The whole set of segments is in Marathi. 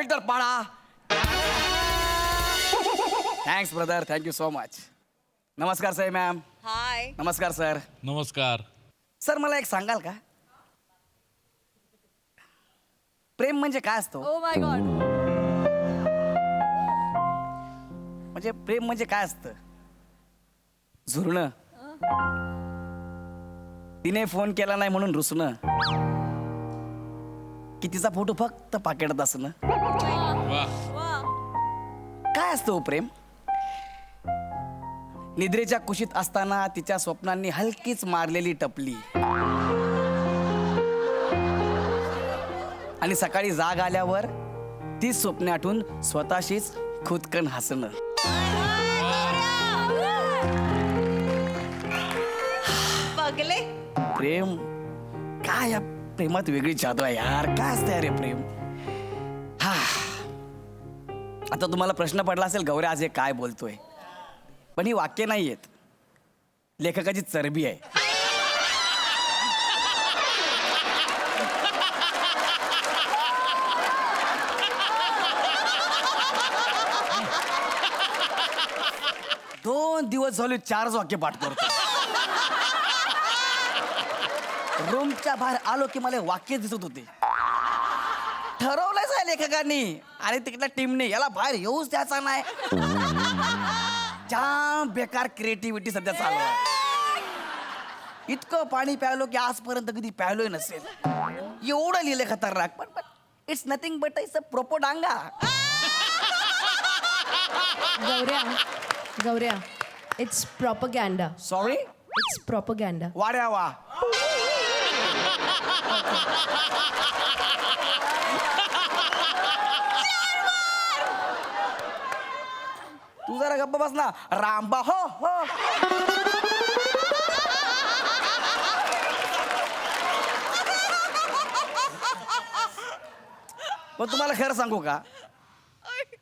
विक्टर पाडा. Thanks brother, thank you so much. नमस्कार साई मॅम. हाय. नमस्कार सर. नमस्कार. सर मला एक सांगाल का, प्रेम म्हणजे काय असतो? Oh my God. म्हणजे प्रेम म्हणजे काय असतं? झुरणं, तिने फोन केला नाही म्हणून रुसणं, की तिचा फोटो फक्त पाकिटात असणं. वा. काय असतं हो प्रेम? निद्रेच्या कुशीत असताना तिच्या स्वप्नांनी हलकीच मारलेली टपली, आणि सकाळी जाग आल्यावर ती स्वप्ने आठवून स्वतःशीच खुदकन हसणं. बघले. प्रेम काय, या प्रेमात वेगळी जादू आहे यार. काय असतं रे प्रेम? हा, आता तुम्हाला प्रश्न पडला असेल, गौऱ्या आज हे काय बोलतोय? पण ही वाक्य नाही आहेत, लेखकाची चरबी आहे. दोन दिवस झाले 4 वाक्य पाठ करतो. रूमच्या बाहेर आलो की मला वाक्य दिसत होते. ठरवलंच आहे लेखकांनी आणि तिकडल्या टीमने, याला बाहेर येऊच द्यायचा नाही. जाम बेकार क्रिएटिव्हिटी सध्या चालू आहे. इतकं पाणी प्यायलो की आजपर्यंत कधी प्यायलोय नसेल, एवढं लिहिले खतरनाक. पण it's nothing but it's a propaganda. Gaurya, it's propaganda. Sorry, It's propaganda. वाड्या वा. तू जरा गप्प बस ना. रामबा हो हो. पण तुम्हाला खरं सांगू का,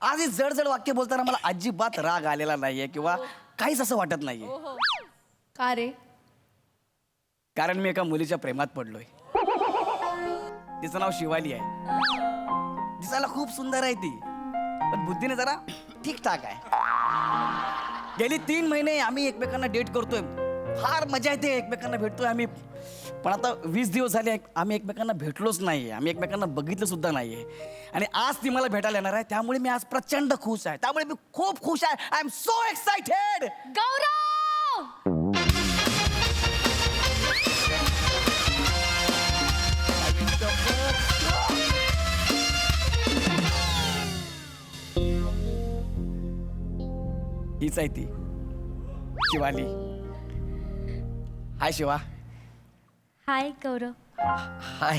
आज ही जड जड वाक्य बोलताना मला अजिबात राग आलेला नाहीये किंवा काहीच असं वाटत नाहीये. का रे? कारण मी एका मुलीच्या प्रेमात पडलोय. तिचं नाव शिवाली आहे. दिसायला खूप सुंदर आहे ती, पण बुद्धीने जरा ठीकठाक आहे. गेली 3 महिने आम्ही एकमेकांना डेट करतोय. फार मजा येते, एकमेकांना भेटतोय आम्ही. पण आता 20 दिवस झाले आम्ही एकमेकांना भेटलोच नाहीये, आम्ही एकमेकांना बघितलं सुद्धा नाहीये. आणि आज ती मला भेटायला येणार आहे, त्यामुळे मी आज प्रचंड खुश आहे. त्यामुळे मी खूप खुश आहे. I am so excited. Gaurav! हीच आहे ती, शिवाली. हाय शिवा. हाय गौरव. हाय.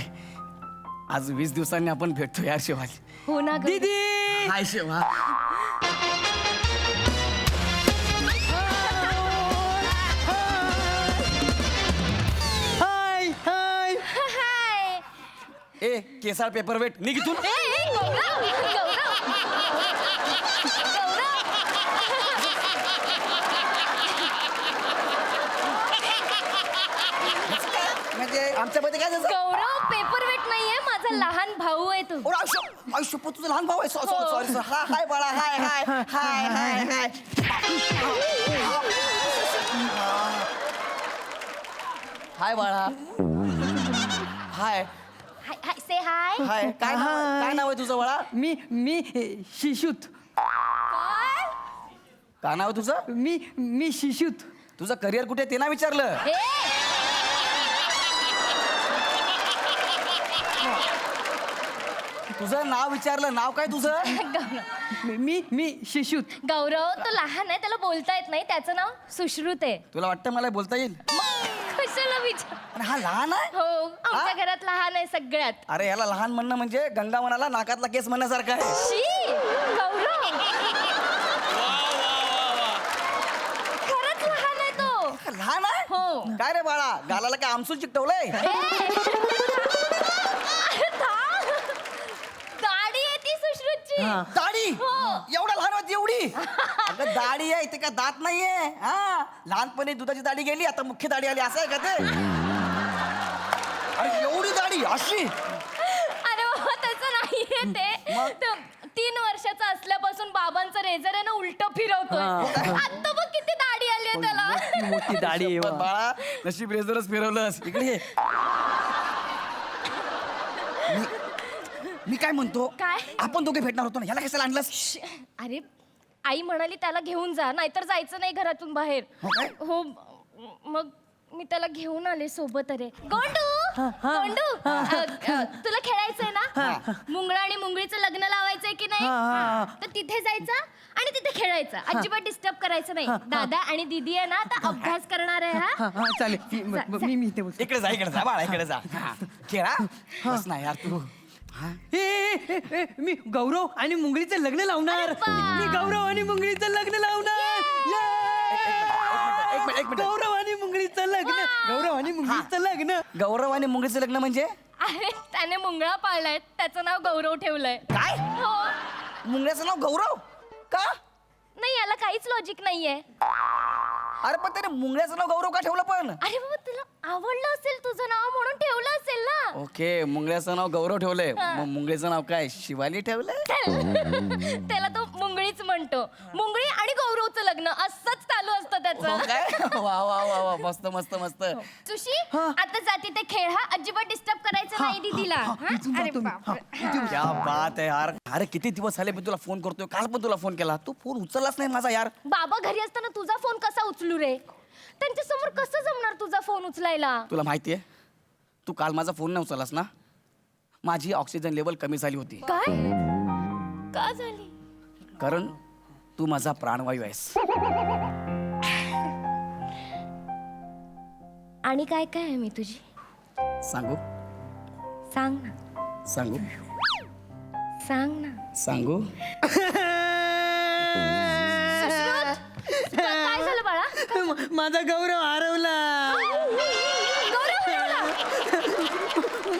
आज 20 दिवसांनी आपण भेटतो यार शिवाली. हो ना गौरव? दीदी. हाय शिवा. हाय हाय. हाय. ए केसाळ पेपर वेट निघ इथून. गौरव! म्हणजे आमच्यामध्ये काय झालं? गौरव पेपर वेट नाहीये, माझा लहान भाऊ आहे तू. आयुष्य तुझं लहान भाऊ आहे. सॉरी. हाय बाळा. हाय हाय हाय हाय हाय. हाय बाळा. हाय हाय हाय से हाय. हाय. काय नाव आहे तुझं बाळा? मी शिशूत. काय नाव आहे तुझं? मी शिशूत. तुझं करिअर कुठे ते ना विचारलं. ए, तुझं नाव विचारलं. नाव काय तुझं? मी शिशूत. गौरव तो लहान आहे, त्याला बोलता येत नाही. त्याचं नाव सुश्रुत आहे. तुला वाटतं मला बोलता येईल? कशाला विचार? आणि हा लहान आहे. हो, आमच्या घरात लहान आहे सगळ्यात. अरे याला लहान म्हणणं म्हणजे गंगा म्हणाला नाकातला केस म्हणण्यासारखं आहे. शी गौरव खरंच लहान आहे तो. लहान आहे. हो. काय रे बाळा, गालाला काय आमसूल चिकटवलंय? दाढी आहे ती सुश्रुतची. दाढी? हो. एवढा लहान होती एवढी? अगं दाढी आहे ते काय दात नाहीये. हा, लहानपणी दुधाची दाढी गेली, आता मुख्य दाढी आली, असं आहे का ते? अरे एवढी दाढी अशी? अरे बाबा तसं नाहीये. ते मग? 3 वर्षाचा असल्यापासून बाबांचं रेझर आहे ना उलट फिरवतोय आता बघ किती दाढी आली आहे त्याला मोठी मोठी दाढी आहे पण वा. बाळा नशीब रेझरच फिरवलंस इकडे ये. मी काय म्हणतो काय? आपण दोघे भेटणार होतो ना याला कशाला आणलंस अरे आई म्हणाली त्याला घेऊन जा नाहीतर जायचं नाही घरातून बाहेर हो काय? हो मग मी त्याला घेऊन आले सोबत अरे गोंडू गोंडू तुला खेळायचंय ना मुंगळा आणि मुंगळीचं लग्न लावायचंय की नाही हा. तर तिथे जायचं आणि तिथे खेळायचं अजिबात डिस्टर्ब करायचं नाही दादा आणि दीदी आहे ना आता अभ्यास करणार आहे हा हा हा चालेल मी इथे बसतो. इकडे जा बाळा इकडे जा खेळा बस ना यार तू मी गौरव आणि मुंगळीचं लग्न लावणार अरे वा. मी गौरव आणि मुंगळीचं लग्न लावणार एक मिनिट गौरव आणि मुंगळीचं लग्न गौरव आणि मुंगळीचं लग्न गौरव आणि मुंगळीचं लग्न म्हणजे अरे त्याने मुंगळा पाळलाय त्याचं नाव गौरव ठेवलंय काय हो मुंगळ्याचं नाव गौरव का नाही याला काहीच लॉजिक नाहीये अरे पण त्याने मुंगळ्याचं नाव गौरव का ठेवलं पण अरे बाबा तुला आवडलं असेल तुझं नाव म्हणून ठेवलं असेल ना ओके मुंगळ्याचं नाव गौरव ठेवलंय मग मुंगळीचं नाव काय शिवाली ठेवलंय त्याला तो मुंगळीच म्हणतो मुंगळी आणि गौरवचं लग्न असंच चालू असतं हो त्याचं काय वा वा वा वा मस्त मस्त मस्त सुशी आता जाती ते खेळ हा अजिबात डिस्टर्ब करायचं नाही दीदीला हा? अरे बापरे. क्या बात आहे यार अरे किती दिवस झाले मी तुला फोन करतोय काल पण तुला फोन केला तू फोन उचललाच नाही माझा यार बाबा घरी असताना तुझा फोन कसा उचलू रे त्यांच्या समोर कसं जमणार तुझा फोन उचलायला तुला माहितीये तू काल माझा फोन नाही उचललास ना माझी ऑक्सिजन लेवल कमी झाली होती काय का झाली कारण तू माझा प्राणवायू आहेस आणि काय काय आहे मी तुझी सांगू सांग ना सांगू सांग ना सांगू काय झालं बाळा माझा गौरव हरवला गौरव हरवला.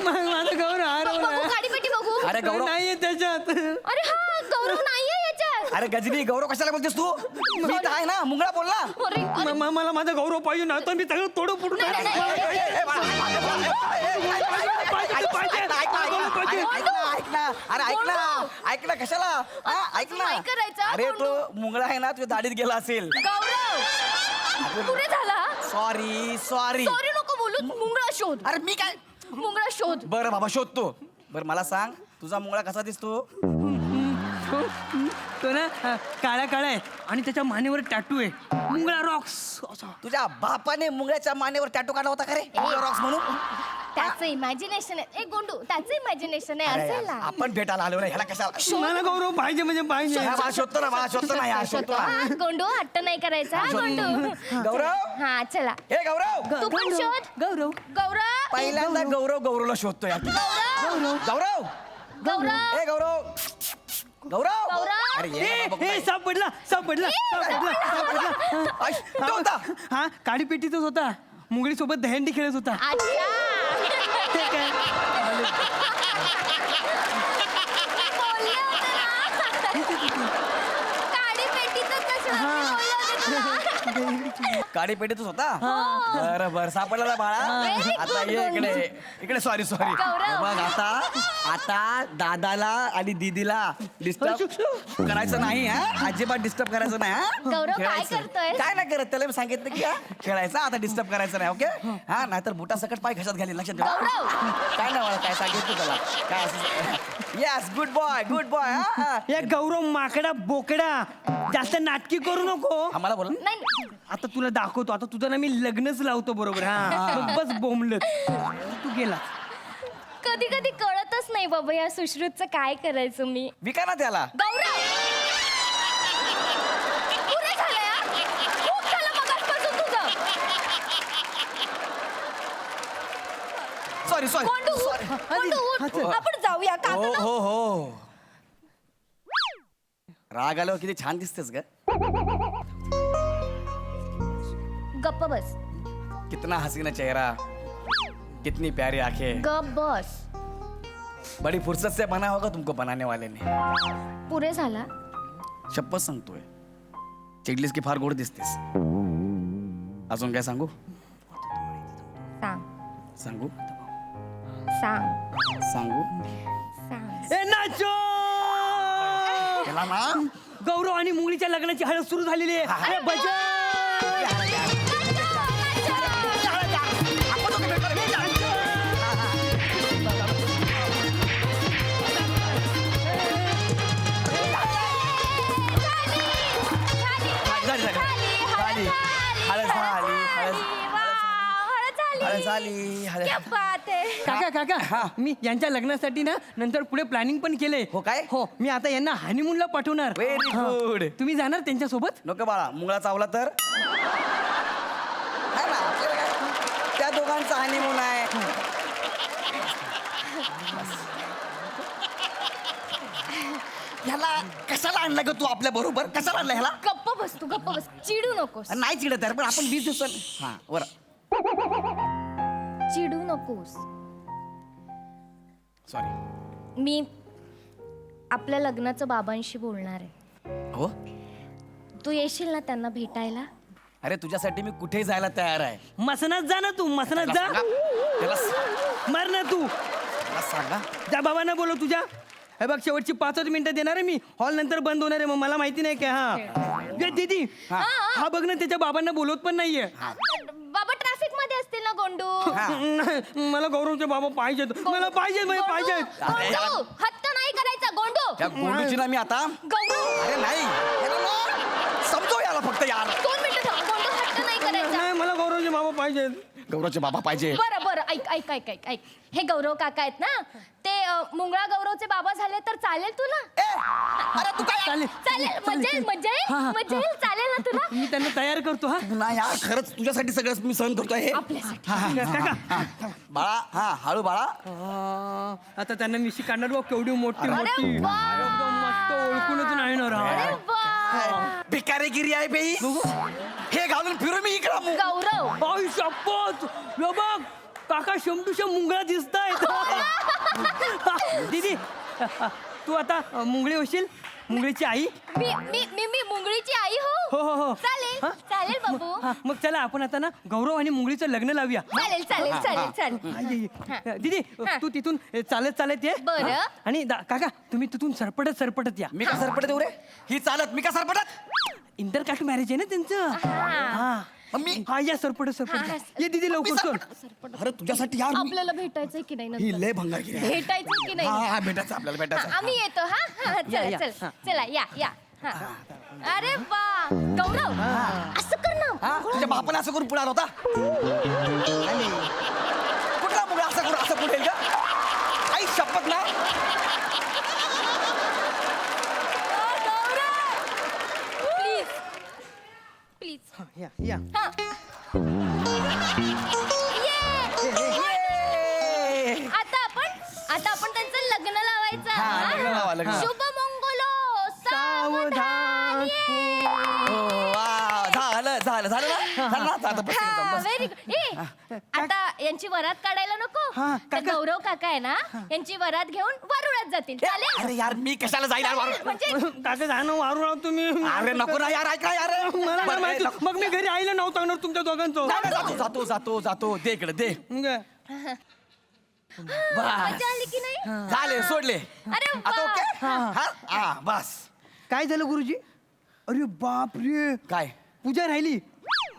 माझा गौरव हरवला बघू गाडीपेटी बघू अरे गौरव नाहीये त्याच्यात अरे हा गौरव नाहीये याच्यात अरे गजनी गौरव कशाला बोलतेस तू मी तर आहे ना मुंगळा बोल ना अरे अरे, मला माझा गौरव पाहिजे ना तर मी सगळं तोडू फुटून नाही, नाही, नाही, ए, बाळा, ऐक ना अरे ऐक ना कशाला हा, ऐक ना नाही करायचं, अरे तो गोंडू. मुंगळा आहे ना तुझ्या दाढीत गेला असेल गौरव पुढे झाला सॉरी सॉरी नको बोलू मुंगळा शोध अरे मी काय मुंगळा शोध बरं बाबा शोधतो बरं मला सांग तुझा मुंगळा कसा दिसतो तो ना काळा काळा आहे आणि त्याच्या मानेवर टॅटू आहे मुंगळा रॉक्स असा तुझ्या बापाने मुंगळ्याच्या मानेवर टॅटू काढला होता का रे रॉक्स म्हणून त्याचं इमॅजिनेशन आहे ए गोंडू त्याचं इमॅजिनेशन आहे अरे असेल यार, ना आपण भेटायला आलो ना ह्याला कशाला मला गौरव पाहिजे म्हणजे पाहिजे हा, बाळा शोधतो ना बाळा शोधतो ना यार शोधतो ना हा, गोंडू हट्ट नाही करायचा हा, गोंडू गौरव हा चला हे गौरव तू पण शोध गौरव गौरव पहिल्यांदा गौरवला शोधतो यार गौरव गौरव ए गौरव गौरव गौरव. अरे ये बाबा, ए सापडला सापडला सापडला ऐ, तो होता. हा काडी पेटीतच होता मुंगळी सोबत दहंडी खेळत होता अच्छा ते काय बोलले होते ना. काडी पेटीतच नसलं, बोलले होते तुला. काडी पेटीतच होता बरं बरं सापडला ना बाळा Very आता good, ये गोंडू. इकडे सॉरी गौरव. बघ आता दादाला आणि दीदीला डिस्टर्ब करायचं नाही हा अजिबात डिस्टर्ब करायचं नाही हा गौरव, काय खेळायचं. करतोय? काय नाही करत त्याला मी सांगितलं की हा, खेळायचं आता डिस्टर्ब करायचं नाही ओके हा नाहीतर बुटा सकट पाय घशात घालील लक्षात ठेव. गौरव. काय नाही मला काय सांगितलं त्याला काय असं येस गुड बॉय हा या गौरव माकडा बोकडा जास्त नाटकी करू नको मला बोला नाही नाही. आता तुला दाखवतो आता तुझं ना मी लग्नच लावतो बरोबर हा मग बस बोंबलत तू गेला कधी कधी कळतच नाही बाबा या सुश्रुतचं काय करायचं मी विका ना त्याला गौरव पुरे झालं यार. खूप झालं मगाचपासून तुझं सॉरी गोंडू उठ. गोंडू उठ. आपण जाऊया का हो हो हो राग आल्यावर किती छान दिसतेस ग गप्प बस कितना हसीना चेहरा कितनी प्यारी आंखें गप बस बड़ी फुर्सत से बना होगा तुमको बनाने वाले ने पुरे झाला शपथ सांगतोय चिडलीस की फार गोड दिसतेस अजून काय सांगू सांग सांगू सांग सांगू ए नाचो त्याला ना गौरव आणि मुंगळीच्या लग्नाची हळद सुरू झालेली आहे अरे काका काका मी यांच्या लग्नासाठी ना नंतर पुढे प्लॅनिंग पण केलंय हो काय? हो मी आता यांना हनीमूनला पाठवणार Very हा. good. तुम्ही जाणार त्यांच्यासोबत नको बाळा मुंगळा चावला तर है ना आपल्याला काय? त्या दोघांचा हनीमून आहे. ह्याला कशाला आणला ग तू आपल्या बरोबर कशाला आणला ह्याला गप्प बस तू गप्प बस चिडू नकोस नाही चिडत आहे पण आपण 20 दिवस हा बरं चिडू नकोस सॉरी मी आपल्या लग्नाचं बाबांशी बोलणार आहे हो तू येशील ना त्यांना भेटायला अरे तुझ्यासाठी मी कुठेही जायला तयार आहे मसनात जा ना तू मसनात त्याला जा सांगा मार ना तू त्याला सांगा त्या बाबांना बोलव तुझ्या हे बघ शेवटची 5 मिनिटं देणार आहे मी हॉल नंतर बंद होणार आहे मग मला माहिती नाही काय हा गे दीदी हा बघ ना त्याच्या बाबांना बोलवत पण नाहीये बाबा ट्रॅफिक मध्ये असतील ना गोंडू नाही, मला गौरवचे बाबा पाहिजेत मला पाहिजेत म्हणजे पाहिजेत गोंडू हट्ट नाही करायचा गोंडू त्या गोंडूची ना मी आता गौरव अरे नाही याला ना समजव याला फक्त यार 2 मिनिटं थांब गोंडू हट्ट नाही करायचा नाही मला गौरवचे बाबा पाहिजेत गौरवचे बाबा पाहिजे बरं बरं ऐक ऐक ऐक ऐक ऐक हे गौरव काका आहेत ना ते मुंगळा गौरवचे बाबा झाले तर चालेल तुला अरे तू काय चालेल चालेल मजा येईल हा, हा. मजा येईल चालेल ना तुला मी त्यांना तयार करतो हा ना यार खरंच तुझ्यासाठी सगळं मी सहन करतोय हे आपल्यासाठी काका बाळा हा हळू बाळा आता त्यांना मिशी काढणार बघ केवढी मोठी अरे मोठी वा. एकदम मस्त ओळखूनच नाही ना अरे राव. वा भिकारीगिरी आहे बाई हे घालून फिरू मी इकडं गौरव आई शपथ यो बघ काका शमटूशम मुंगळा दिसतायत दीदी तू आता मुंगळी होशील मुंगळीची आई मी मी मी मी मुंगळीची आई हो हो हो हो चालेल हा? चालेल बाबू हा, मग चला आपण आता ना गौरव आणि मुंगळीचं लग्न लावूया चालेल चालेल चालेल चालेल आई, दीदी तू तिथून चालत चालत ये बरं. हा? आणि काका तुम्ही तिथून सरपटत सरपटत या मी का सरपटत येऊ रे ही चालत मी का सरपटत इंटरकास्ट मॅरेज आहे ना त्यांचं हा मग मी हा या सरपटत सरपटत हा, ये दीदी लवकर चल अरे तुझ्यासाठी यार मी- आपल्याला भेटायचंय की नाही ही नंतर लय भंगारगिरी आहे. भेटायचंय की हा नाही हा भेटायचं आपल्याला भेटायचं आम्ही येतो हा हा, या, चला या. चल चला या हा. अरे वा गौरव असं कर ना हा तुझ्या बापाने असं करून पुढे आला होता आणि कुठला मुलं असं करून असं पुढे का आई शपथ ना प्लीज प्लीज हा, या या हा ये. आता आपण त्यांचं लग्न लावायचं हा, लग्न लावा, लग्न लावा. शुभ मंगलो सावधान ये. वा झालं झालं झालं ना झालं ना आता बस, हा, बस. very good. ए, आता यांची वरात काढायला नको हा, त्या काका. गौरव काका आहे ना यांची वरात घेऊन वरुळात जातील चालेल अरे यार मी कशाला जाईल यार वारू? म्हणजे काका जाणं वारू राव तुम्ही अरे नको ना यार ऐका यार मला नाही बरं, माहिती नको. मग मी घरी आईला नव्हतं सांगणार तुमच्या दोघांचं नाही, नाही, जातो जातो जातो जातो दे इकडे दे बस मजा आली की नाही झाले सोडले अरे आता वा. ओके हा हा बस काय झालं गुरुजी अरे बाप रे काय पूजा राहिली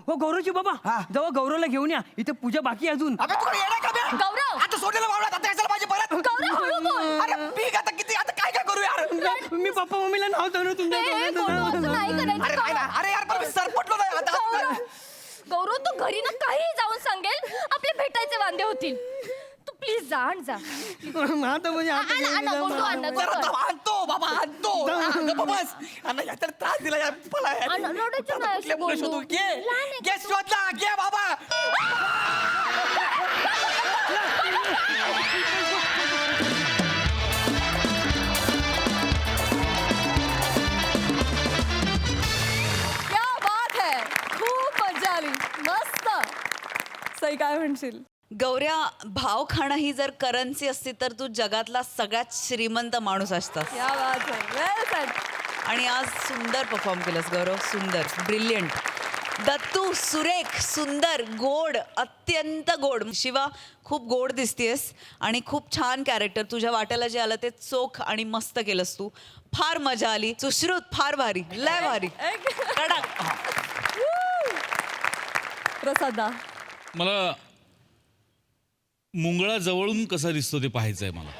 हो गौरवची बाबा हा. जेव्हा गौरवला घेऊन या इथे पूजा बाकी आहे अजून अबे तुला येणार का बे? गौरव. आता सोडलेलं वावरात आता कशाला पाहिजे परत गौरव हळू बोल अरे पीक आता किती आता काय काय करू यार मी पप्पा मम्मीला नाव सांगणार तुमच्या ए, गौरव, असं नाही दोघांचं. अरे नाही करायचं ना अरे यार पण मी सरपटलो नाही आता गौरव गौरव तू घरी ना काही जाऊन सांगेल आपले भेटायचे वांदे होतील तू प्लीज जा आण जा आता म्हणजे आता आण, आण, गोंडू, आण, जरा गोंडू. थांब, आणतो बाबा आणतो गप्प बस आणि याच्यात त्रास दिला यार मला यार. आणि रडायचं आता नाही, कुठल्या मुलं गोंडू. शोधू? घे लहान आहे घे शोधला घे बाबा क्या बात है खूप मजा आली मस्त सई काय म्हणशील गौऱ्या भाव खाणं ही जर करन्सी असती तर तू जगातला सगळ्यात श्रीमंत माणूस असतास क्या बात है वेल सेड आणि आज सुंदर परफॉर्म केलंस गौरव सुंदर ब्रिलियंट दत्तू सुरेख, सुंदर, गोड, अत्यंत गोड. शिवा खूप गोड दिसतेस आणि खूप छान कॅरेक्टर. तुझ्या वाट्याला जे आलं ते चोख आणि मस्त केलंस तू. फार मजा आली. सुश्रुत फार भारी, लय भारी, कडक. प्रसादा. मला मुंगळा जवळून कसा दिसतो ते पाहायचंय मला.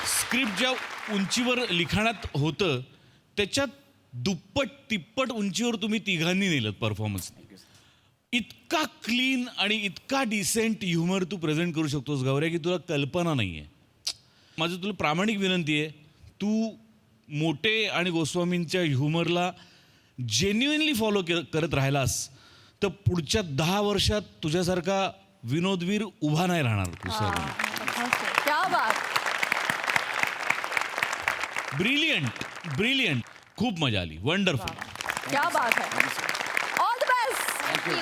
स्क्रिप्ट ज्या उंचीवर लिखाणात होतं त्याच्यात दुप्पट तिप्पट उंचीवर तुम्ही तिघांनी नेलं परफॉर्मन्स. इतका क्लीन आणि इतका डिसेंट ह्युमर तू प्रेझेंट करू शकतोस गौऱ्या की तुला कल्पना नाही आहे. माझं तुला प्रामाणिक विनंती आहे, तू मोटे आणि गोस्वामींच्या ह्युमरला जेन्युइनली फॉलो करत राहिलास तर पुढच्या 10 वर्षात तुझ्यासारखा विनोदवीर उभा नाही राहणार दुसरा कोणी. क्या बात. ब्रिलियंट खूप मजा आली. वंडरफुल. क्या बात है. All the best. थँक्यू.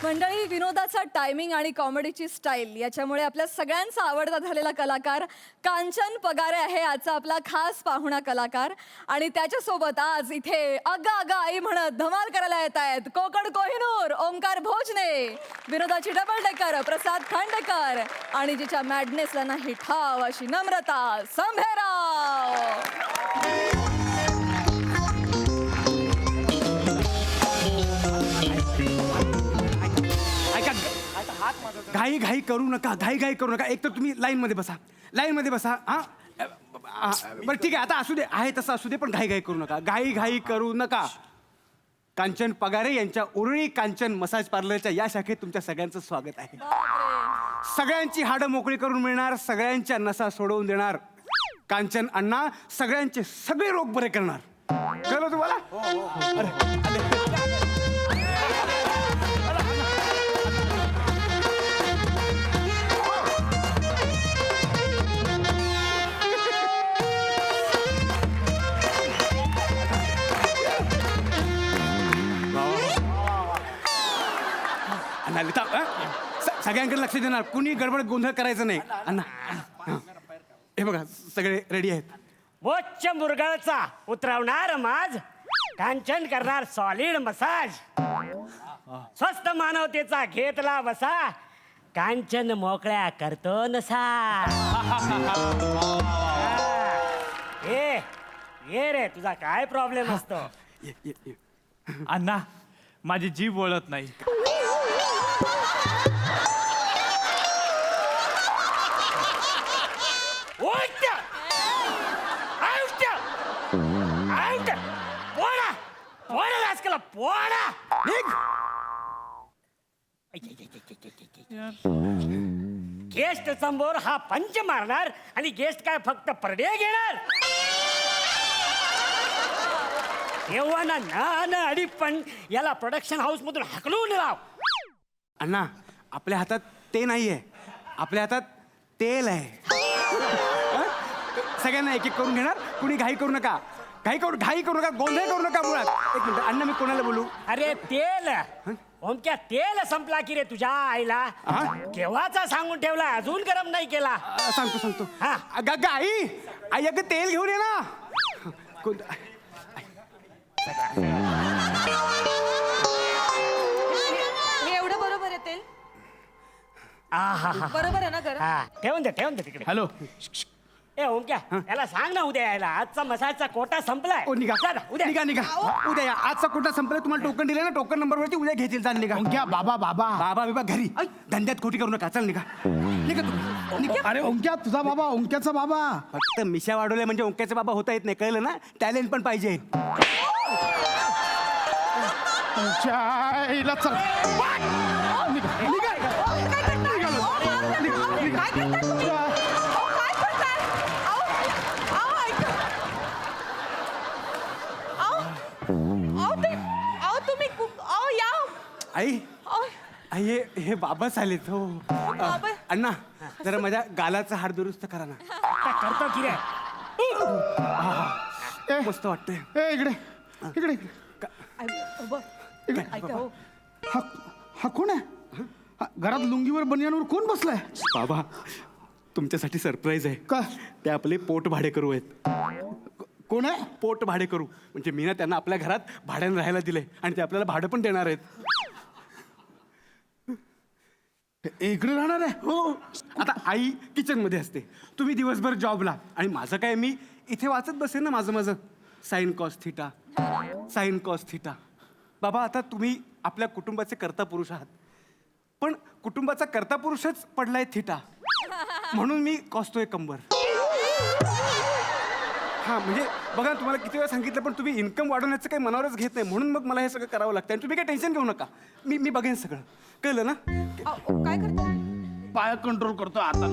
मंडळी, विनोदाचा टायमिंग आणि कॉमेडीची स्टाईल याच्यामुळे आपल्या सगळ्यांचा आवडता झालेला कलाकार कांचन पगारे आहे आजचा आपला खास पाहुणा कलाकार. आणि त्याच्यासोबत आज इथे अगा अगा आई म्हणत धमाल करायला येत आहेत कोकण कोहिनूर ओंकार भोजने, विनोदाची डबल डेकर प्रसाद खांडेकर आणि जिच्या मॅडनेसला नाही ठाव अशी नम्रता संभेराव. घाई घाई करू नका, घाई घाई करू नका. एक तर तुम्ही लाईनमध्ये बसा, लाईनमध्ये बसा. हां बरं ठीक आहे, आता असू दे, आहे तसं असू दे, पण घाई घाई करू नका, घाई घाई करू नका. कांचन पगारे यांच्या उरळी कांचन मसाज पार्लरच्या या शाखेत तुमच्या सगळ्यांचं स्वागत आहे. सगळ्यांची हाडं मोकळी करून मिळणार, सगळ्यांच्या नसा सोडवून देणार कांचन अण्णा, सगळ्यांचे सगळे रोग बरे करणार. कळलं तुम्हाला? सगळ्यांकडे लक्ष देणार, कुणी गडबड गोंधळ करायचं नाही. अण्णा हे बघा सगळे रेडी आहेत. बोच्च मुरगाळचा उतरवणार माज, कांचन करणार सॉलिड मसाज, स्वस्त मानवतेचा घेतला बसा, कांचन मोकळ्या करतो नसा. ये रे, तुझा काय प्रॉब्लेम असतो? अण्णा माझी जीभ वळत नाही. गेस्ट समोर हा पंच मारणार आणि गेस्ट काय फक्त परडे घेणार? तेव्हा ना अडी पण याला प्रोडक्शन हाऊस मधून हाकलून लाव. अण्णा आपल्या हातात ते नाहीये, आपल्या हातात तेल आहे. सगळ्यांना एक एक करून घेणार, कुणी घाई करू नका, घाई करू नका, गोंधळ करू नका. मुळात एक मिनिट अण्णा, मी कोणाला बोलू? अरे तेल ओमक्या, तेल संपला की रे तुझ्या आईला? केव्हाचा सांगून ठेवला, अजून गरम नाही केला. सांगतो. हा. अगं आई, आई अगं तेल घेऊन ये ना. हे एवढं बरोबर आहे तेल? आहा. बरोबर आहे ना गरम? हा, ठेवून दे तिकडे. हॅलो, ए ओमक्या, याला सांग ना उद्या यायला, आजचा मसाजचा कोटा संपलाय. निघा जा ना, उद्या निघा. उद्या या. आजचा कोटा संपला, तुम्हाला टोकन दिले ना, टोकन नंबरवरती उद्या घेतील. चाल निघा. ओंक्या बाबा बाबा घरी धंद्यात खोटी करू नका. चल निघा तुम्ही. अरे ओंक्या तुझा बाबा, ओंक्याचा बाबा. फक्त मिशा वाढवल्या म्हणजे ओंक्याचे बाबा होता येत नाही, कळलं ना? टॅलेंट पण पाहिजे. तुमच्या आईला चल. आई आई हे बाबाच आलेत हो अण्णा जरा माझ्या गालाचा हाड दुरुस्त करा ना. काय करतो की रे? मस्त वाटतंय. ए इकडे इकडे हा हा कोण आहे हा, घरात लुंगीवर बनियानवर कोण बसलाय? बाबा तुमच्यासाठी सरप्राईज आहे. का? ते आपले पोट भाडे करू आहेत. कोण आहे? पोट भाडे करू म्हणजे मी ना त्यांना आपल्या घरात भाड्याने राहायला दिले आणि ते आपल्याला भाडं पण देणार आहेत. इकडे राहणार आहे? हो. आता आई किचन मध्ये असते, तुम्ही दिवसभर जॉबला आणि माझं काय मी इथे वाचत बसेन ना माझं sine cos theta sine cos theta. बाबा आता तुम्ही आपल्या कुटुंबाचे कर्ता पुरुष आहात पण कुटुंबाचा कर्ता पुरुषच पडलाय थिटा म्हणून मी कॉसतोय कंबर. हा म्हणजे बघा तुम्हाला किती वेळा सांगितलं पण तुम्ही इन्कम वाढवण्याचं काही मनावरच घेत नाही म्हणून मग मला हे सगळं करावं लागतं आणि तुम्ही काही टेन्शन घेऊ नका. मी बघेन सगळं. कळलं ना? काय करताय? पाय कंट्रोल करतो आता.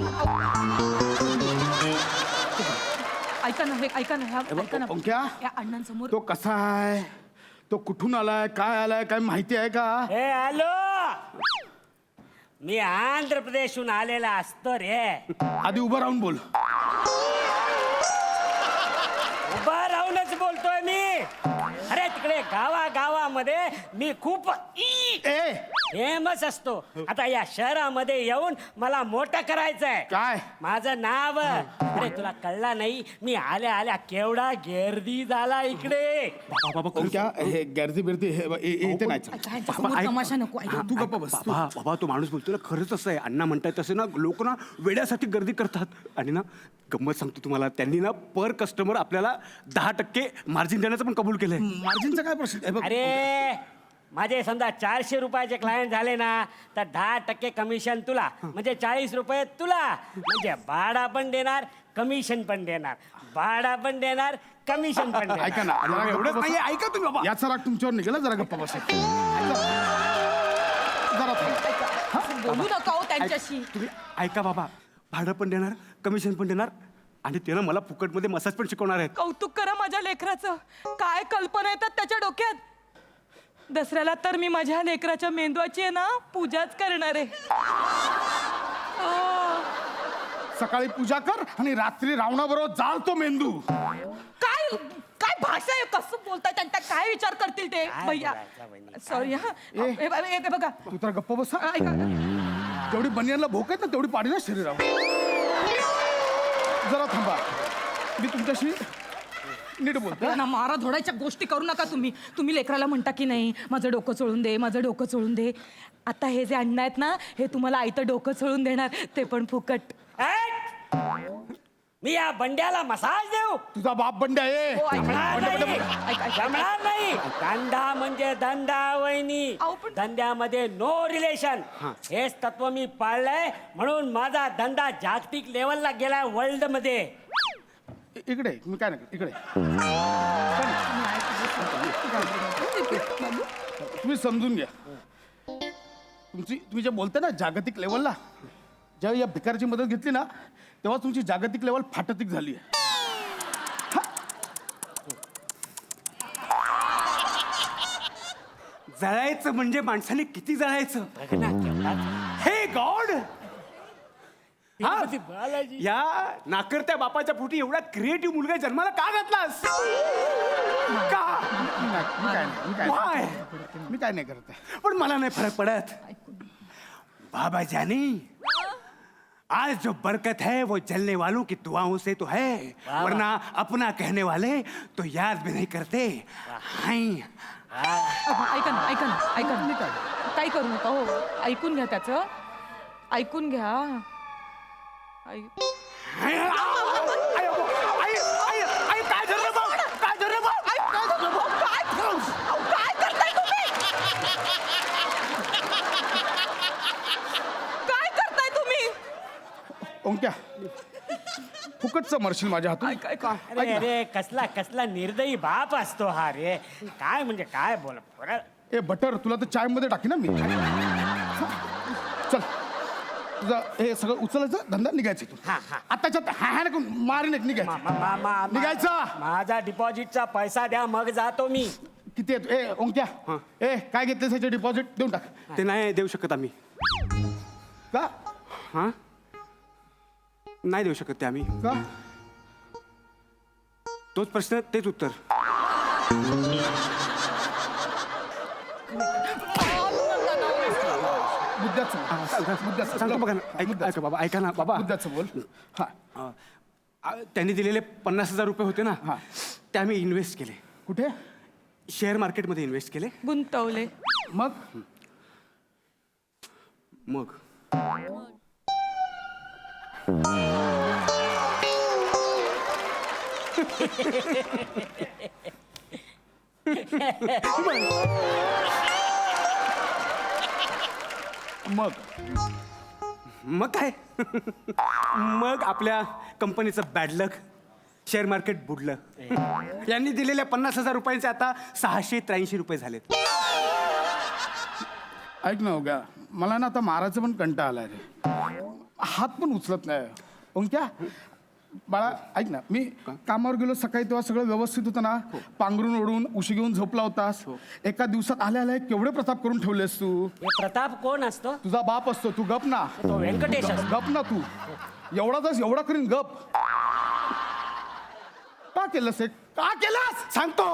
ऐका ना ऐका ना ऐका ना क्या या अण्णांसमोर तो कसा आहे? तो कुठून आलाय? काय आलाय? काय माहिती आहे का? हे हॅलो, मी आंध्र प्रदेशहून आलेला असतो रे. आधी उभं राहून बोल. उभा राहूनच बोलतोय मी. अरे तिकडे गावामध्ये मी खूप फेमस असतो. आता या शहरामध्ये येऊन मला मोठं करायचंय. काय? माझं नाव अरे तुला कळला नाही? मी आल्या केवढा गर्दी झाला इकडे. क्या हे गर्दी बिर्दी इथे नाही. तमाशा नको तू गप्पा बस. बाबा तो माणूस बोलतोय ना खरंच असं आहे. अण्णा म्हणताय तसे ना लोक ना वेड्यासाठी गर्दी करतात आणि ना गंमत सांगतो तुम्हाला त्यांनी ना पर कस्टमर आपल्याला 10% मार्जिन देण्याचं पण कबूल केलंय. मार्जिनचा काय प्रश्न? अरे माझे समजा 400 रुपयाचे क्लायंट झाले ना तर 10% कमिशन तुला म्हणजे 40 रुपये तुला. म्हणजे भाडा पण देणार कमिशन पण देणार. भाडा पण देणार कमिशन पण देणार. ऐका ना जरा एवढंच गप्पा नाहीये बसा. ऐका तुम्ही बाबा. याचा राग तुमच्यावर निघाला. जरा गप्पा बसा. जरा थांब. बोलू नका हो त्यांच्याशी. तुम्ही ऐका बाबा भाडं पण देणार कमिशन पण देणार आणि ते ना मला फुकटमध्ये मसाज पण शिकवणार आहेत. कौतुक करा माझ्या लेकराचं. काय कल्पना येतात त्याच्या डोक्यात. दसऱ्याला तर मी माझ्या लेकराच्या मेंदवाची आहे ना पूजाच करणार आहे. सकाळी पूजा कर आणि रात्री रावणाबरोबर जाळ तो मेंदू. काय काय भाषा आहे. कसं बोलताय त्यांचा काय विचार करतील ते भैया. सॉरी हा हे बघा तू तर गप्पा बस. ऐका जेवढी बनियानला भोक आहेत ना तेवढी पाडी ना शरीरावर. जरा थांबा मी तुमच्याशी नीट बोलतो. ना मारा धोडायच्या गोष्टी करू नका तुम्ही. तुम्ही लेकराला म्हणता की नाही माझं डोकं चोळून दे माझं डोकं चोळून दे. आता हे जे अण्णा आहेत ना हे तुम्हाला आईतं डोकं चोळून देणार ते पण फुकट. मी या बंड्याला मसाज देऊ? तुझा बाप बंड्या आहे. जमणार नाही. जमणार नाही. धंदा म्हणजे धंदा वहिनी. धंद्यामध्ये नो रिलेशन. हेच तत्व मी पाळलंय म्हणून माझा धंदा जागतिक लेवलला गेलाय वर्ल्ड मध्ये. इकडे मी काय नाही इकडे. तुम्ही समजून घ्या. तुम्ही जे बोलता ना जागतिक लेवलला जेव्हा या भिकारची मदत घेतली ना तेव्हा तुमची जागतिक लेवल फाटतिक झाली आहे. जळायचं म्हणजे माणसाने किती जळायचं. हे गॉड या नाकर्त्या बापाच्या पोटी एवढा क्रिएटिव्ह मुलगा जन्माला का घातलास? का? Why? मी काय नाही करत. पण मला नाही फरक पडत. बाबा जानी आज जो बरकत है वो जलने वालों की दुआओं से तो है वरना अपना कहने वाले तो याद भी नहीं करते. ऐका ना ऐका ना ऐका ना काही करू नका हो. ऐकून घ्या त्याचं. ऐकून घ्या. काय झालं बघ काय झालं बघ काय करताय तुम्ही? काय करताय तुम्ही? ओंक्या फुकटचं मरशील माझ्या हातून. अरे अरे कसला निर्दयी बाप असतो हा रे. काय म्हणजे काय बोल. ए बटर तुला तर चाय मध्ये टाकी ना मी. चल तुझं हे सगळं उचलायचं धंदा निघायचं तू. आताच्या हा नको मारी निघायचं. माझा डिपॉझिटचा पैसा द्या मग जातो मी. किती येतो ए ओंक्या ए काय घेतलं त्याचे डिपॉझिट देऊन टाक ते नाही देऊ शकत आम्ही. का हां नाही देऊ शकत ते आम्ही. का तोच प्रश्न तेच उत्तर. मुद्द्याचं सांगतो बघा ना. ऐका बाबा, ऐका ना बाबा. मुद्द्याचं बोल हा त्यांनी दिलेले 50,000 रुपये होते ना, ते आम्ही इन्व्हेस्ट केले. कुठे शेअर मार्केटमध्ये इन्व्हेस्ट केले. गुंतवले. मग मग मग मग काय मग आपल्या कंपनीचं बॅड लक, शेअर मार्केट बुडलं. यांनी दिलेल्या 50,000 रुपयांचे आता 683 रुपये झालेत. ऐक ना उग्या मला ना आता मारायचं पण कंटाळा आलाय रे. हात पण उचलत नाही. ओंक्या बाळा ऐक ना, मी कामावर गेलो सकाळी तेव्हा सगळं व्यवस्थित होतं ना. पांघरून ओढून उशी घेऊन झोपला होतास. एका दिवसात आल्या आल्या केवढे प्रताप करून ठेवलेस तू. हे प्रताप कोण असतो? तुझा बाप असतो. तू गप ना. तो व्यंकटेश असतो. गप ना तू. एवढा करीन गप. का केलंस हे? का केलंस सांगतो.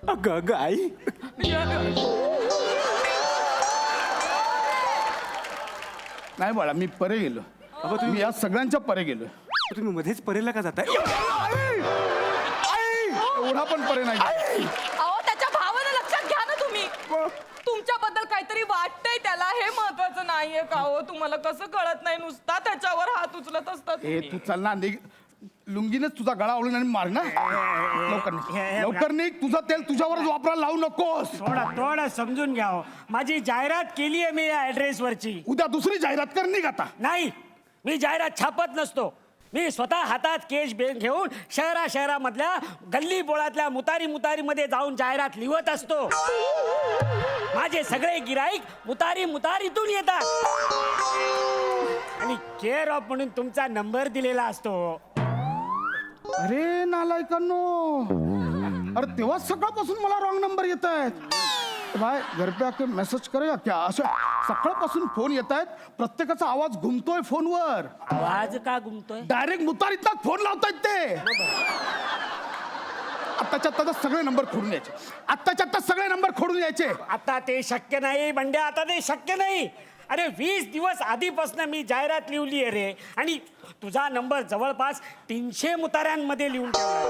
अगं अगं आई, नाही बाळा मी परे गेलो. तुम्ही या सगळ्यांच्या परे गेलो. तुम्ही मध्येच परेला का जाताय? एवढा पण परे नाही. अहो त्याच्या भावना लक्षात घ्या ना तुम्ही. तुमच्याबद्दल काहीतरी वाटतंय त्याला, हे महत्वाचं नाहीये का हो? तुम्हाला कसं कळत नाही? नुसता त्याच्यावर हात उचलत असतात ए तुम्ही. तू चल ना निघ. लुंगीनेच तुझा गळा आवळून आणि मार ना. लवकर निघ. लवकर निघ. तुझं तेल तुझ्यावरच वापरायला लावू नकोस. थोडं समजून घ्या हो. माझी जाहिरात केली आहे मी या ऍड्रेसवरची. उद्या दुसरी जाहिरात कर. निघ आता. नाही, मी जाहिरात छापत नसतो. मी स्वतः हातात केश घेऊन शहरामधल्या गल्ली बोळातल्या मुतारीमध्ये जाऊन जाहिरात लिहत असतो. माझे सगळे गिराईक मुतारीतून येतात आणि केअर ऑफ म्हणून तुमचा नंबर दिलेला असतो. अरे नालायकांनो, अरे तेव्हा सकाळपासून मला रॉंग नंबर येत आहेत. भाई घर पे आके मेसेज करेगा क्या? असं सकाळपासून फोन येत आहेत. प्रत्येकाचा आवाज घुमतोय फोनवर. आवाज का घुमतोय? डायरेक्ट मुतारीतनं फोन लावतायत ते. आत्ताच्या आत्ता सगळे नंबर खोडून यायचे. आत्ताच्या आत्ता सगळे नंबर खोडून यायचे. आता ते शक्य नाही बंड्या, आता ते शक्य नाही. अरे 20 दिवस आधीपासून मी जाहिरात लिहिली आहे रे, आणि तुझा नंबर जवळपास 300 मुताऱ्यांमध्ये लिहून ठेवला.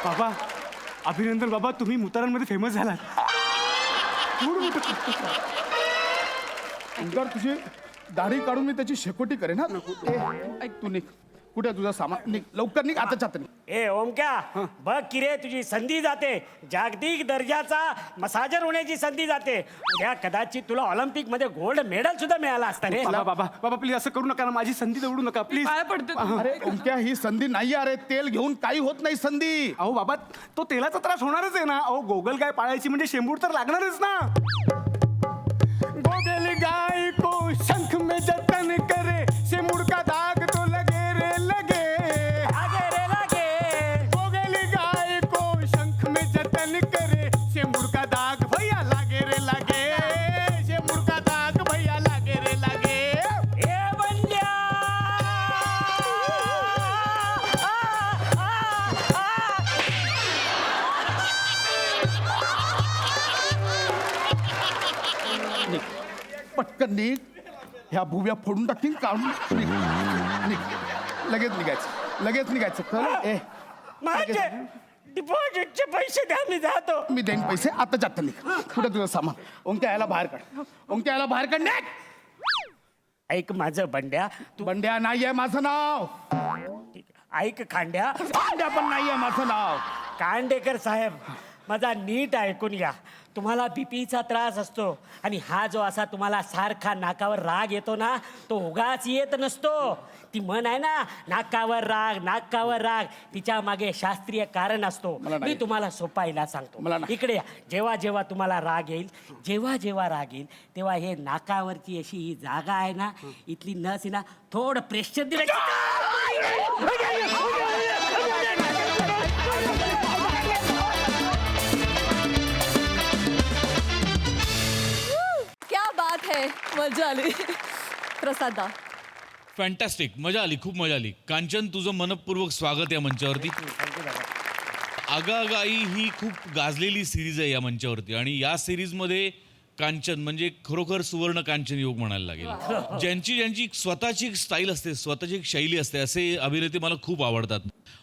बाबा अभिनंदन बाबा, तुम्ही मुतारांमध्ये फेमस झालात. तुझी दाढी काढून मी त्याची शेकोटी करेन. ना तू निघ. कुठे तुझा सामान? निघ लवकर निघ. आताच्या आता निघ. ए ओमक्या, बघ की रे तुझी संधी जाते. जागतिक दर्जाचा मसाजर होण्याची संधी जाते. उद्या कदाचित तुला ऑलिम्पिक मध्ये गोल्ड मेडल सुद्धा मिळाला असता रे. बाबा बाबा बाबा प्लीज असं करू नका ना. माझी संधी दवडू नका प्लीज. पाया पडते तुम्ही. अरे ओंक्या ही संधी नाही. अरे तेल घेऊन काही होत नाही संधी. अहो बाबा, तो तेलाचा त्रास होणारच आहे ना. अहो गोगल गाय पाळायची म्हणजे शेंबूड तर लागणारच ना. गोगल गाय को शंख में जतन करे, शेंबूड का दाग तो लगे रे लगे. गोगल गाय को शंख में जतन करे, शेंबूड का दाग भैया लागे रे लागे. शेंबूड का दाग भैया लागे रे लागे. ए बंड्या, पटकन निघ. ह्या भुव्या फोडून टाकीन. काढून निघ. निघ. लगेच निघायचं कळ. ए माझे डिपॉझिटचे पैसे द्या, मी जातो. मी देईन पैसे. आता जाता निघ. कुठे तुझं सामान? ओंक्या याला बाहेर काढ. ओंक्या याला बाहेर काढ. निघ. ऐक माझं बंड्या, तू बंड्या नाहीये माझं नाव. ऐक खांड्या. बंड्या पण नाहीये माझं नाव. कांडेकर साहेब, माझा नीट ऐकून घ्या. तुम्हाला बीपीचा त्रास असतो, आणि हा जो असा तुम्हाला सारखा नाकावर राग येतो ना, तो उगाच येत नसतो. ती म्हण आहे ना, नाकावर राग, तिच्या मागे शास्त्रीय कारण असतो. मी तुम्हाला सोपा इलाज सांगतो. इकडे या. जेव्हा तुम्हाला राग येईल, जेव्हा राग येईल, तेव्हा हे नाकावरची अशी ही जागा आहे ना, इथली नस आहे ना, थोडं प्रेशर दिलं क्या बात है, मजा आली. प्रसादा. फॅन्टॅस्टिक, मजा आली, खूप मजा आली. कांचन, तुझं मनपूर्वक स्वागत या मंचावरती. आगाआगाई ही खूप गाजलेली सिरीज आहे या मंचावरती आणि या सिरीजमध्ये कांचन म्हणजे खरोखर सुवर्ण कांचन योग म्हणायला लागेल. ज्यांची स्वतःची एक स्टाईल असते, स्वतःची एक शैली असते, असे अभिनेते मला खूप आवडतात.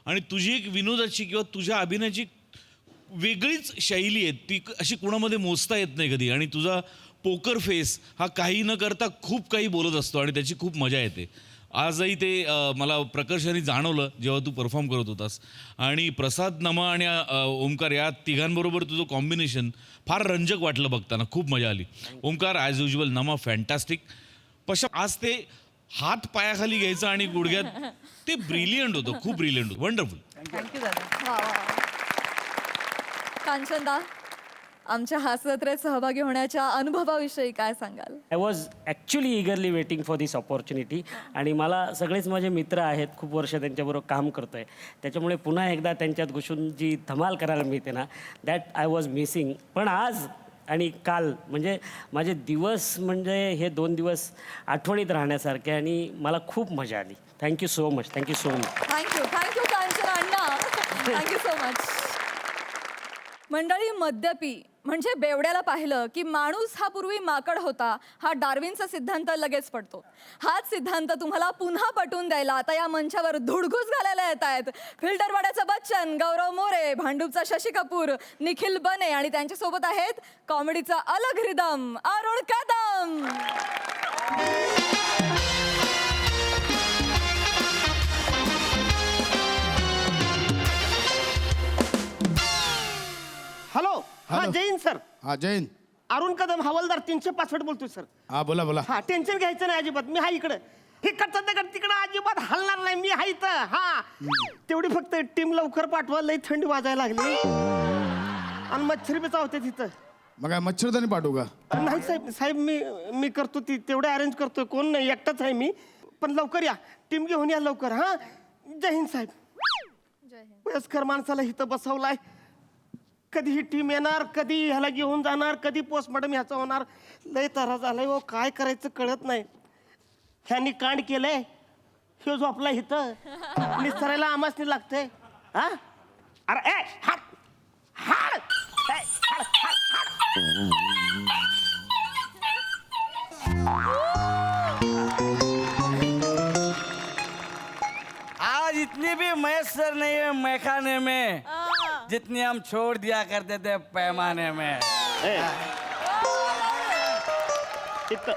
आणि तुझी एक विनोदाची किंवा तुझ्या अभिनयाची वेगळीच शैली आहे, ती अशी कुणामध्ये मोजता येत नाही कधी. आणि तुझा पोकर फेस हा काही न करता खूप काही बोलत असतो आणि त्याची खूप मजा येते. आजही ते मला प्रकर्षाने जाणवलं जेव्हा तू परफॉर्म करत होतास. आणि प्रसाद, नमा आणि ओमकार या तिघांबरोबर तुझं कॉम्बिनेशन फार रंजक वाटलं बघताना, खूप मजा आली. ओमकार ॲज युजल, नमा फॅन्टॅस्टिक. पशा आज ते हात पायाखाली घ्यायचं आणि गुडघ्यात ते ब्रिलियंट होतं, खूप ब्रिलियंट होतं, वंडरफुल. थँक्यू दादा. कांचनदा, आमच्या हास्यजत्रेत सहभागी होण्याच्या अनुभवाविषयी काय सांगाल? I was actually eagerly waiting for this opportunity. आणि मला सगळेच माझे मित्र आहेत, खूप वर्ष त्यांच्याबरोबर काम करतो आहे, त्याच्यामुळे पुन्हा एकदा त्यांच्यात घुसून जी धमाल करायला मिळते ना, दॅट आय वॉज मिसिंग. पण आज आणि काल म्हणजे माझे दिवस, म्हणजे हे 2 दिवस आठवणीत राहण्यासारखे आणि मला खूप मजा आली. Thank you so much, thank you so much. Thank you Kanchan Anna. Thank you so much. मंडळी, मद्यपी म्हणजे बेवड्याला पाहिलं की माणूस हा पूर्वी माकड होता, हा डार्विनचा सिद्धांत लगेच पडतो. हाच सिद्धांत तुम्हाला पुन्हा पटवून द्यायला आता या मंचावर धुडगूस घालायला येत आहेत फिल्टरवाड्याचं बच्चन, गौरव मोरे, भांडूपचा शशी कपूर, निखिल बने आणि त्यांच्यासोबत आहेत कॉमेडीचा अलग रिदम अरुण कदम. हॅलो. हा, हॅलो. जैन सर. हा जैन. अरुण कदम हवालदार 365 बोलतोय सर. हा बोला बोला. हा, टेन्शन घ्यायचं नाही अजिबात. मी हा इकडं इकडचं दगड तिकडं अजिबात हलणार नाही. मी हा इथं. हा, तेवढी फक्त टीम लवकर पाठवा, लई थंडी वाजायला लागली आणि मच्छर बी चावते तिथं. मग काय मच्छरदाणी पाठवू का? नाही साहेब, साहेब मी करतो ती तेवढे अरेंज करतोय. कोण नाही, एकटाच आहे मी. पण लवकर या, टीम घेऊन या लवकर. हा, जय हिंद साहेब. वयस्कर माणसाला इथं बसवलाय. कधी ही टीम येणार, कधी ह्याला घेऊन जाणार, कधी पोस्टमॉर्टम ह्याचा होणार. लय तरा झालाय हो, काय करायचं कळत नाही. ह्यांनी कांड केलंय, ह्यो झोपला इथं. निसरायला आमासनी लागतंय. हा, अरे ए हाड हाड ए, हाड, हाड, हाड. आज इतनी भी मैसर नहीं है मैखाने में जितनी हम छोड़ दिया करते थे पैमाने में. ए, इथं.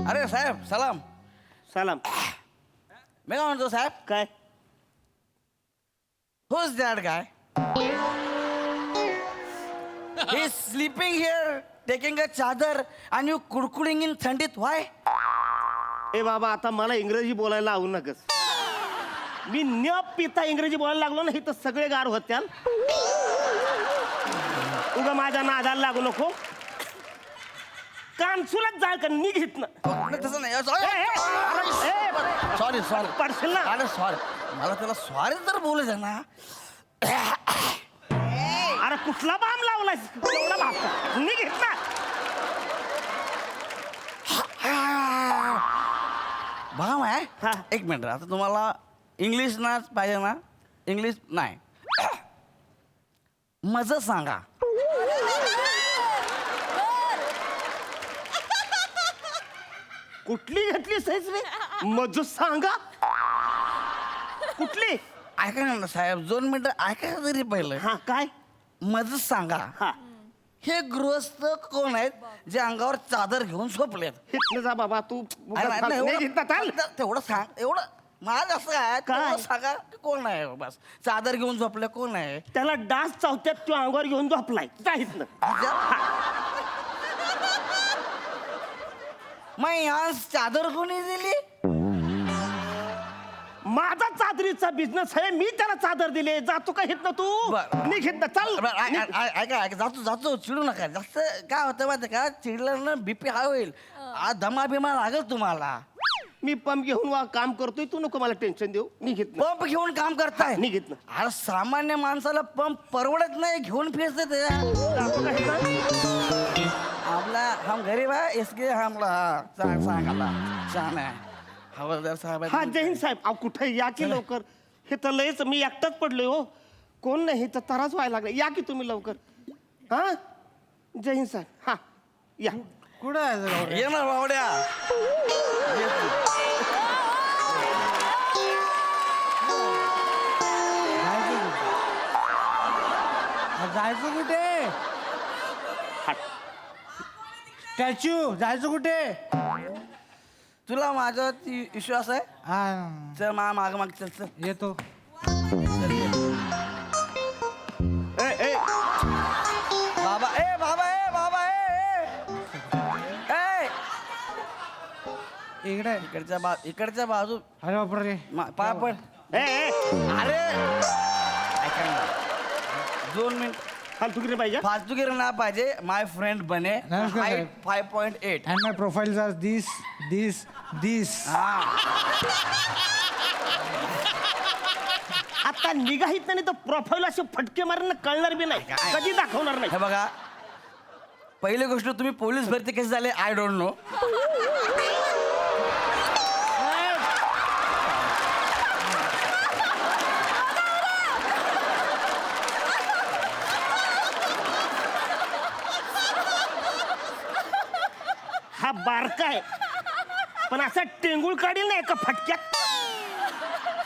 अरे साहेब सलाम. सलाम. मी काय म्हणतो साहेब, काय who's that guy? He's sleeping here, taking a चादर, and you कुडकुडिंग in थंडीत. Why? ए बाबा, आता मला इंग्रजी बोलायला आवू नकस. मी न पिता इंग्रजी बोलायला लागलो ना, इथं सगळे गार होत्या. उगा माझ्या नादाला लागू नको. कानसुलाच जाळ का निघित ना. तसं नाही. सॉरी सॉरी पडशील ना. अरे सॉरी, मला त्याला सॉरी तर बोलायचं ना. अरे कुठला बाम लावलाय एवढा भाप निघित ना. भाम आहे. हा. एक मिनिट, आता तुम्हाला इंग्लिश नाच पाहिजे ना? इंग्लिश नाही, मज सांगा. कुठली घेतली सहीच रे? मज सांगा. कुठली? ऐका ना साहेब, 2 मिनिटं ऐका तरी पहिलं. हा, काय? मज सांगा. हा, हे गृहस्थ कोण आहेत जे अंगावर चादर घेऊन झोपलेत? हिथनं जा बाबा तू. अरे नाही, नाही, नाही, हिथनं चाल. तेवढं सांग. एवढं माझं असं काय, काय? तेवढं सांगा कोण आहे. बस चादर घेऊन झोपले कोण आहे? त्याला डास चावत्यात, तू अंगावर घेऊन झोपलाय. जा हिथनं. मग यहाँ चादर कोणी दिली? माझा चादरीचा बिझनेस आहे, मी त्याला चादर दिले. जातो का हिथनं तू? बरं. निघ हिथनं, चल. ऐका, जातो चिडू नका. जास्त काय होतं माहिती का, चिडलं ना बीपी हाय होईल. आज दमा बिमा लागल तुम्हाला. मी पंप घेऊन काम करतोय, तू नको मला टेन्शन देऊ. निघित ना, पंप घेऊन काम करताय. निघित ना. अरे सामान्य माणसाला पंप परवडत नाही, घेऊन फिरते ते. आपला हम गरीब आहे, इसके हमला सांगाला छान आहे. हवालदार साहेब आहेत. हा जय हिंद साहेब. अहो कुठे या की लवकर. हे तर लयच मी एकटाच पडलोय हो. कोण नाही, तर त्रास व्हायला लागला. या की तुम्ही लवकर. हा जय हिंद साहेब. हा या. कुठं आहे ये ना बावड्या. जायचं कुठे? स्टॅच्यू जायचं कुठे? तुला माझा विश्वास आहे. हा चल माग माग चल चल. येतो. ए, बाबा ए बाबा ए बाबा ए इकडे इकडच्या बाजू अरे बापरे. पापड. ए, ए. अरे ऐका ना. 2 मिनिट फालतुगिरी पाहिजे. फालतूगिरी ना पाहिजे. माय फ्रेंड बने. नमस्कार, हाईट साहेब. 5.8. And my profile are this. आता निघाहीत नाही तर प्रोफाईल असे फटके मारून कळणार बी नाही. कधी दाखवणार नाही. हे बघा, पहिली गोष्ट तुम्ही पोलीस भरती कशी झाले आय डोंट नो. हा बारका आहे, पण असा टेंगुळ काढील नाही का फटक्यात.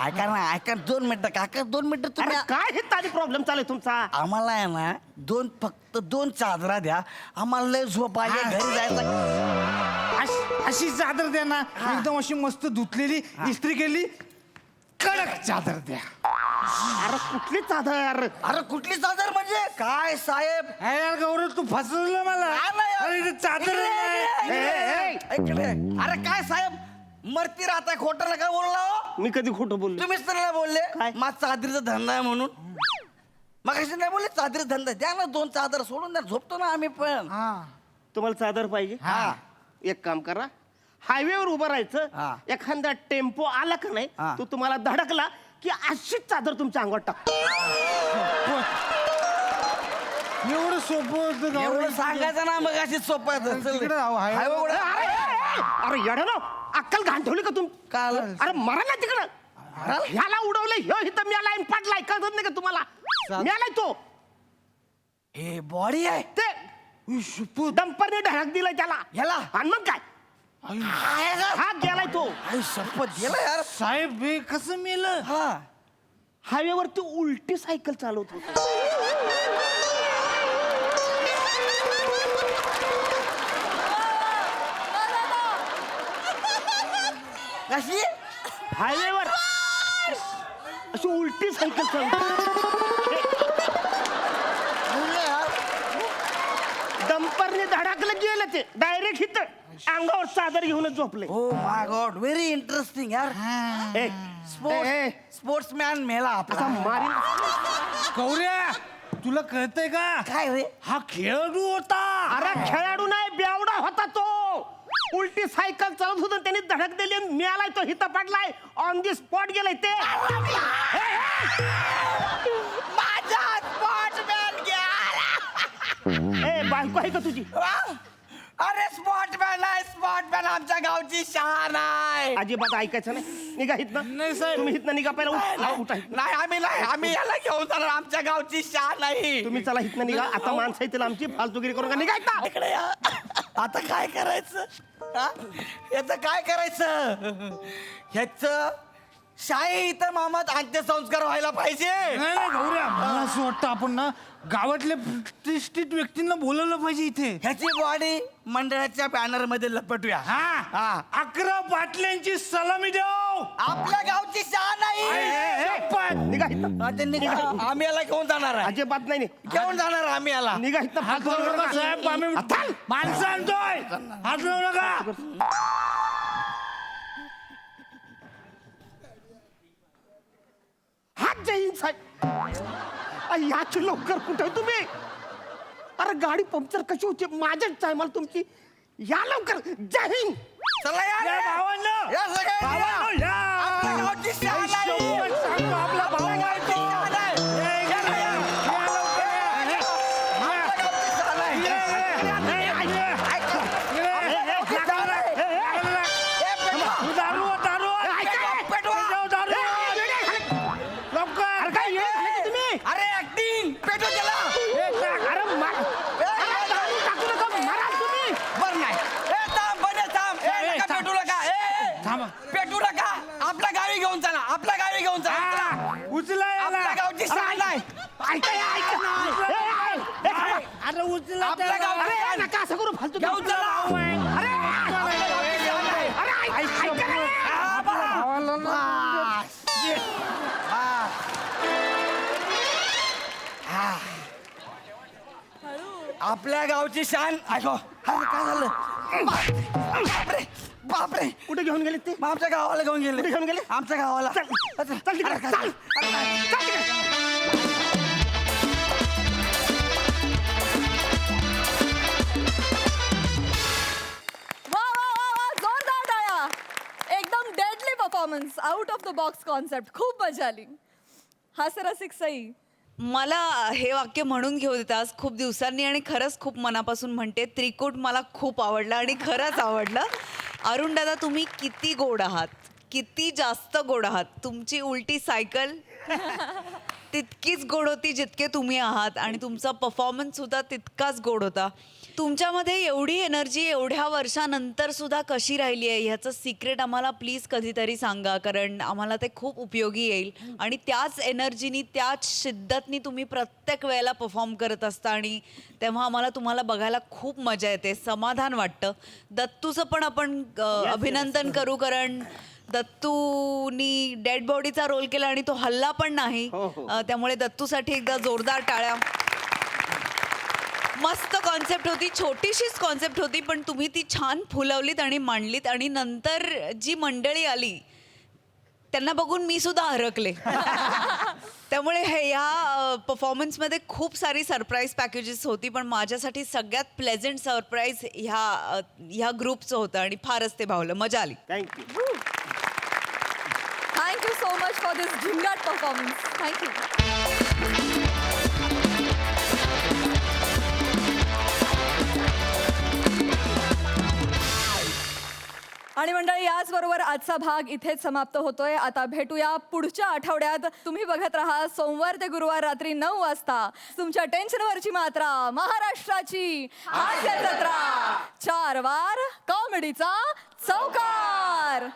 ऐका ना ऐका. 2 मिनिटं काका, 2 मिनिटं अरे तुम्ही. काय हे तारी प्रॉब्लेम चालू आहे तुमचा. आम्हाला आहे ना फक्त 2 चादरा द्या. आम्हाला लय झोप आली, घरी जायचं. अशी चादर द्या ना, एकदम अशी मस्त धुतलेली, इस्त्री केली, कडक चादर द्या. अरे कुठली चादर. अरे कुठली चादर म्हणजे काय साहेब? अरे यार गौरव, तू फसवलं मला. अरे इथे चादर नाही. इकडे. अरे काय साहेब, मरती राहताय, खोटं नका बोलला हो. मी कधी खोटं बोललो. तुम्हीच तर नाही बोलले काय? माझा चादरीचा धंदा आहे म्हणून. मग कशी नाही बोलले चादरीचा धंदा द्या ना. 2 चादर सोडून द्या, झोपतो ना आम्ही पण. तुम्हाला चादर पाहिजे. हा. एक काम करा, हायवेवर उभं हा. राहायचं. एखादा टेम्पो आला का नाही, हा. तो तुम्हाला धडकला की अशीच चादर तुमच्या अंगावर टाक. एवढं सोपं होतं गौरव. एवढं सांगायचं ना, मग अशी सोपं आहे. चल. तिकडे जाऊ, हायवे- हायवे उघडा. अरे येडा ना, अक्कल घाण ठेवली का तुम. काल. अरे मरा ना तिकडं. ह्याला उडवलं, ह्यो इथं म्याला पाडलाय. कळत नाही का तुम्हाला. म्यालाय तो. हे बॉडी आहे ते डंपरने ढळक दिलाय त्याला. ह्याला? आणि मग काय, हा गेलाय तो. आई शपथ गेला यार. साहेब हे कसं मेलं? हा. हायवेवर ती उलटी सायकल चालवत होती. कशी? हायवेवर अशी उलटी सायकल चालवत. डंपरने धडाकलं गेलं ते डायरेक्ट इथं अंगावर चादर घेऊनच झोपले. Oh my God, very interesting यार. ए, स्पोर्ट्समॅन मेला असा आपला. मारीन. गौऱ्या, तुला कळतंय का? काय रे? हा खेळाडू होता. अरे खेळाडू नाही, बेवडा होता तो. उलटी सायकल चालत होतं, त्याने धडक दिली, मिळालाय तो हिता पडलाय. ऑन दी स्पॉट गेलाय ते. माझा स्पोर्ट्समॅन गेला. ए बायको आहे का तुझी? अरे स्पोर्ट्समॅन आहे, स्पोर्ट्समॅन आमच्या गावची शान आहे. अजिबात ऐकायचं नाही. निघा हितनं. नाही साहेब. तुम्ही हितनं निघा पहिला. उठा. नाही आम्ही याला घेऊन जाणार. आमच्या गावची शान नाही. तुम्ही चला हितनं निघा. आता माणसं येतील आमची, फालतुगिरी करून का निघा हितनं. इकडे या. आता काय करायचं? हा? याचं काय करायचं? ह्याच शाही इथं मामात अंत्यसंस्कार व्हायला पाहिजे. नाही नाही गौऱ्या, मला असं वाटतं आपण ना गावातल्या प्रतिष्ठित व्यक्तींना बोलवलं पाहिजे इथे. ह्याची बॉडी मंडळाच्या बॅनर मध्ये लपटूया. हा 11 बाटल्यांची सलामी देऊ. आपल्या गावची शान नाही. निघा हितनं. हा, ते निघा. आम्ही याला घेऊन जाणार आहे. अजिबात नाही. घेऊन जाणार आम्ही याला. निघा हितनं. हात लावू नका साहेब, आम्ही माणसं आणतोय. हात लावू नका. हात जय हिंद साहेब. याची लवकर कुठे तुम्ही. अरे गाडी पंक्चर कशी होती माझ्याच टायमाला तुमची. या लवकर जय हिंद चला या रे. या सगळ्यांनी या. आपल्या गावची शान आहे. आपल्या गावची शान आहे. या ना या. आपल्या गावची शान आहे. ऐका. अरे काय येडे झाले का तुम्ही अरे ऍक्टिंग पेटो त्याला. अरे दारू टाकू नका माराल तुम्ही बर नाही. थांब बने थांब. नका पेटू नका. पेटू नका. आपल्या गावी घेऊन चला. आपल्या गावी घेऊन चला. उचला आपल्या गावची शान आहे. अरे उचला आपल्या गावची शान. नका असं करू फालतू घेऊन चला. अरे आपल्या गावची शान आहे. ऐका रे. आपल्या गावची शान ऐको. काय झालं बापरे बापरे. कुठे घेऊन गेले ते मग आमच्या गावाला घेऊन गेले. कुठे घेऊन गेले? आमच्या गावाला. चल तिकडे, चल. वा वा वा वा जोरदार टाळ्या. एकदम deadly performance, out of the box concept. खूप मजा आली. हास्यरसिक सई. मला हे वाक्य म्हणून घेऊ देत आज खूप दिवसांनी आणि खरंच खूप मनापासून म्हणते. त्रिकूट मला खूप आवडलं आणि खरंच आवडलं. अरुण दादा तुम्ही किती गोड आहात, किती जास्त गोड आहात. तुमची उलटी सायकल तितकीच गोड होती जितके तुम्ही आहात आणि तुमचा परफॉर्मन्स सुद्धा तितकाच गोड होता. तुमच्यामध्ये एवढी एनर्जी एवढ्या वर्षानंतर सुद्धा कशी राहिली आहे ह्याचं सिक्रेट आम्हाला प्लीज कधीतरी सांगा, कारण आम्हाला ते खूप उपयोगी येईल. आणि त्याच एनर्जीनी त्याच शिद्दतनी तुम्ही प्रत्येक वेळेला परफॉर्म करत असता आणि तेव्हा आम्हाला तुम्हाला बघायला खूप मजा येते, समाधान वाटतं. दत्तूचं पण आपण अभिनंदन करू, कारण दत्तूनी डेड बॉडीचा रोल केला आणि तो हल्ला पण नाही. त्यामुळे दत्तूसाठी एकदा जोरदार टाळ्या. मस्त कॉन्सेप्ट होती, छोटीशीच कॉन्सेप्ट होती, पण तुम्ही ती छान फुलवलीत आणि मांडलीत. आणि नंतर जी मंडळी आली त्यांना बघून मी सुद्धा हरकले. त्यामुळे ह्या परफॉर्मन्समध्ये खूप सारी सरप्राईज पॅकेजेस होती, पण माझ्यासाठी सगळ्यात प्लेझंट सरप्राईज ह्या ग्रुपचं होतं आणि फारच ते भावलं. मजा आली. Thank you. Thank you so much for this Zingaat performance. Thank you. आणि मंडळी याचबरोबर आजचा भाग इथेच समाप्त होतोय. आता भेटूया पुढच्या आठवड्यात. तुम्ही बघत राहा सोमवार ते गुरुवार रात्री 9 वाजता तुमच्या टेन्शनवरची मात्रा, महाराष्ट्राची हास्य जत्रा. 4 वार कॉमेडीचा चौकार.